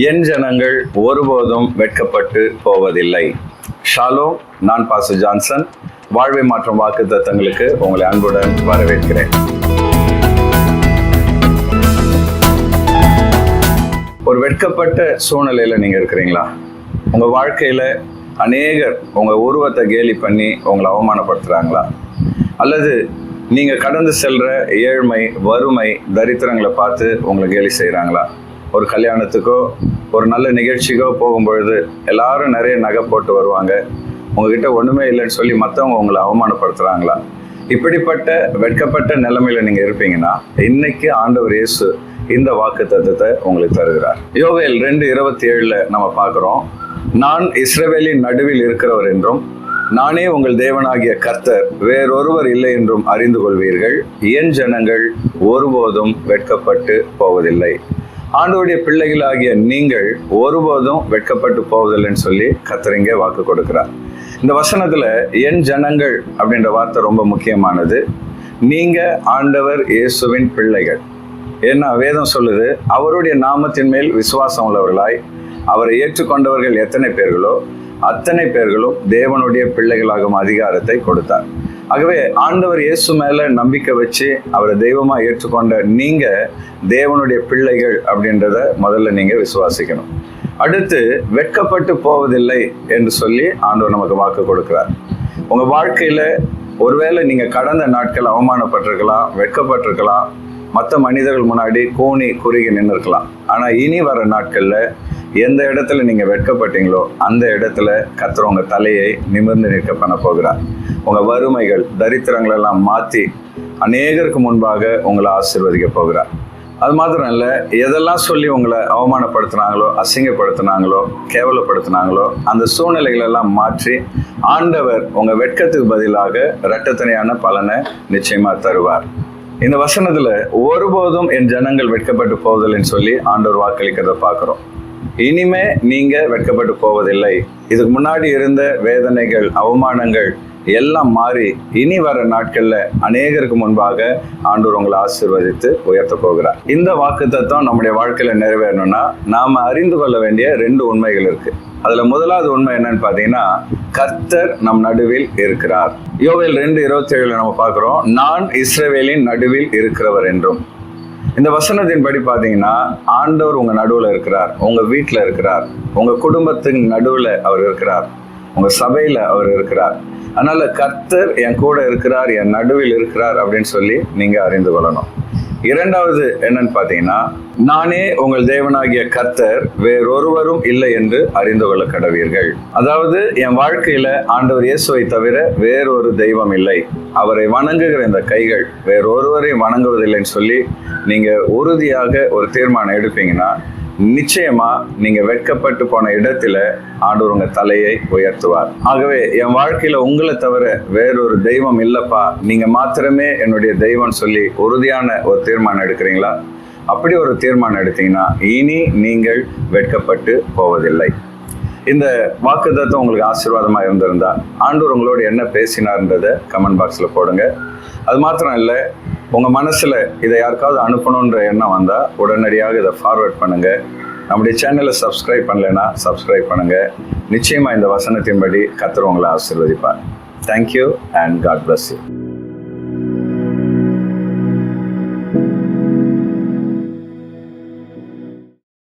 என் ஜனங்கள் ஒருபோதும் வெட்கப்பட்டு போவதில்லை. ஷாலோம். நான் பாஸ்டர் ஜான்சன். வாழ்வை மாற்றும் வாக்குத்தத்தங்களுக்கு உங்களை அன்புடன் வரவேற்கிறேன். ஒரு வெட்கப்பட்ட சூழ்நிலையில நீங்க இருக்கிறீங்களா? உங்க வாழ்க்கையில அநேகர் உங்க உருவத்தை கேலி பண்ணி உங்களை அவமானப்படுத்துறாங்களா? அல்லது நீங்க கடந்து செல்ற ஏழ்மை, வறுமை, தரித்திரங்களை பார்த்து உங்களை கேலி செய்யறாங்களா? ஒரு கல்யாணத்துக்கோ ஒரு நல்ல நிகழ்ச்சிக்கோ போகும்பொழுது எல்லாரும் நிறைய நகை போட்டு வருவாங்க. உங்ககிட்ட ஒண்ணுமே இல்லைன்னு சொல்லி மற்றவங்க உங்களை அவமானப்படுத்துறாங்களா? இப்படிப்பட்ட வெட்கப்பட்ட நிலைமையில நீங்க இருப்பீங்கன்னா இன்னைக்கு ஆண்டவர் இயேசு இந்த வாக்குத்தத்தத்தை உங்களுக்கு தருகிறார். யோவேல் 2:27 நம்ம பார்க்கிறோம். நான் இஸ்ரவேலின் நடுவில் இருக்கிறவர் என்றும் நானே உங்கள் தேவனாகிய கர்த்தர், வேறொருவர் இல்லை என்றும் அறிந்து கொள்வீர்கள். என் ஜனங்கள் ஒருபோதும் வெட்கப்பட்டு போவதில்லை. ஆண்டவருடைய பிள்ளைகளாகிய நீங்கள் ஒருபோதும் வெட்கப்பட்டு போவதில்லைன்னு சொல்லி கர்த்தர் இங்கே வாக்கு கொடுக்கிறார். இந்த வசனத்துல என் ஜனங்கள் அப்படின்ற வார்த்தை ரொம்ப முக்கியமானது. நீங்க ஆண்டவர் இயேசுவின் பிள்ளைகள். ஏன்னா வேதம் சொல்லுது, அவருடைய நாமத்தின் மேல் விசுவாசம் உள்ளவர்களாய் அவரை ஏற்றுக்கொண்டவர்கள் எத்தனை பேர்களோ அத்தனை பேர்களும் தேவனுடைய பிள்ளைகளாகும் அதிகாரத்தை கொடுத்தார். ஆகவே ஆண்டவர் இயேசு மேல நம்பிக்கை வச்சு அவரை தெய்வமா ஏற்றுக்கொண்ட நீங்க தேவனுடைய பிள்ளைகள் அப்படின்றத முதல்ல நீங்க விசுவாசிக்கணும். அடுத்து வெட்கப்பட்டு போவதில்லை என்று சொல்லி ஆண்டவர் நமக்கு வாக்கு கொடுக்கிறார். உங்க வாழ்க்கையில ஒருவேளை நீங்க கடந்த நாட்கள் அவமானப்பட்டிருக்கலாம், வெட்கப்பட்டிருக்கலாம், மற்ற மனிதர்கள் முன்னாடி கூனி குறுகி நின்று இருக்கலாம். ஆனா இனி வர நாட்கள்ல எந்த இடத்துல நீங்க வெட்கப்பட்டீங்களோ அந்த இடத்துல கர்த்தர் உங்க தலையை நிமிர்ந்து நிற்க பண்ண போகிறார். உங்க வறுமைகள், தரித்திரங்கள் எல்லாம் மாற்றி அநேகருக்கு முன்பாக உங்களை ஆசீர்வதிக்க போகிறார். அது மாத்திரம் இல்லை, எதெல்லாம் சொல்லி உங்களை அவமானப்படுத்தினாங்களோ, அசிங்கப்படுத்தினாங்களோ, கேவலப்படுத்தினாங்களோ அந்த சூழ்நிலைகள் எல்லாம் மாற்றி ஆண்டவர் உங்க வெட்கத்துக்கு பதிலாக இரட்டத்தனையான பலனை நிச்சயமா தருவார். இந்த வசனத்துல ஒருபோதும் என் ஜனங்கள் வெட்கப்பட்டு போவதில்லைன்னு சொல்லி ஆண்டவர் வாக்களிக்கிறத பார்க்கிறோம். இனிமே நீங்க வெட்கப்பட்டு போவதில்லை. இதுக்கு முன்னாடி இருந்த வேதனைகள், அவமானங்கள் எல்லாம் மாறி இனி வர நாட்கள்ல அநேகருக்கு முன்பாக ஆண்டவர் உங்களை ஆசீர்வதித்து உயர்த்த போகிறார். இந்த வாக்குத்தத்தம் நம்முடைய வாழ்க்கையில நிறைவேறணும்னா நாம அறிந்து கொள்ள வேண்டிய 2 உண்மைகள் இருக்கு. அதுல முதலாவது உண்மை என்னன்னு பாத்தீங்கன்னா, கர்த்தர் நம் நடுவில் இருக்கிறார். யோவேல் 2:27 நம்ம பார்க்கிறோம். நான் இஸ்ரவேலின் நடுவில் இருக்கிறவர் என்றும். இந்த வசனத்தின்படி பாத்தீங்கன்னா ஆண்டவர் உங்க நடுவுல இருக்கிறார், உங்க வீட்டுல இருக்கிறார், உங்க குடும்பத்தின் நடுவுல அவர் இருக்கிறார், உங்க சபையில அவர் இருக்கிறார். அதனால கர்த்தர் என் கூட இருக்கிறார், என் நடுவில் இருக்கிறார் அப்படின்னு சொல்லி நீங்க அறிந்து கொள்ளணும். இரண்டாவது என்னன்னு பாத்தீங்கன்னா, நானே உங்கள் தேவனாகிய கர்த்தர், வேறொருவரும் இல்லை என்று அறிந்து கொள்ள கடவீர்கள். அதாவது என் வாழ்க்கையில ஆண்டவர் இயேசுவை தவிர வேறொரு தெய்வம் இல்லை. அவரை வணங்குகிற இந்த கைகள் வேறொருவரையும் வணங்குவதில்லைன்னு சொல்லி நீங்க உறுதியாக ஒரு தீர்மானம் எடுப்பீங்கன்னா நிச்சயமா நீங்க வெட்கப்பட்டு போன இடத்துல ஆண்டவர் உங்க தலையை உயர்த்துவார். ஆகவே என் வாழ்க்கையில உங்களை தவிர வேறொரு தெய்வம் இல்லப்பா, நீங்க மாத்திரமே என்னுடைய தெய்வம் சொல்லி உறுதியான ஒரு தீர்மானம் எடுக்கிறீங்களா? அப்படி ஒரு தீர்மானம் எடுத்தீங்கன்னா இனி நீங்கள் வெட்கப்பட்டு போவதில்லை. இந்த வாக்குத்தத்தம் உங்களுக்கு ஆசீர்வாதமா இருந்திருந்தா ஆண்டவர் உங்களோட என்ன பேசினார்ன்றதை கமெண்ட் பாக்ஸ்ல போடுங்க. அது மாத்திரம் இல்லை, உங்க மனசுல இதை யாருக்காவது அனுப்பணுன்ற எண்ணம் வந்தா உடனடியாக இதை ஃபார்வர்ட் பண்ணுங்க. நம்முடைய சேனலை சப்ஸ்கிரைப் பண்ணலைன்னா சப்ஸ்கிரைப் பண்ணுங்க. நிச்சயமா இந்த வசனத்தின்படி கர்த்தர் உங்களை ஆசீர்வதிப்பார். Thank you and God bless you.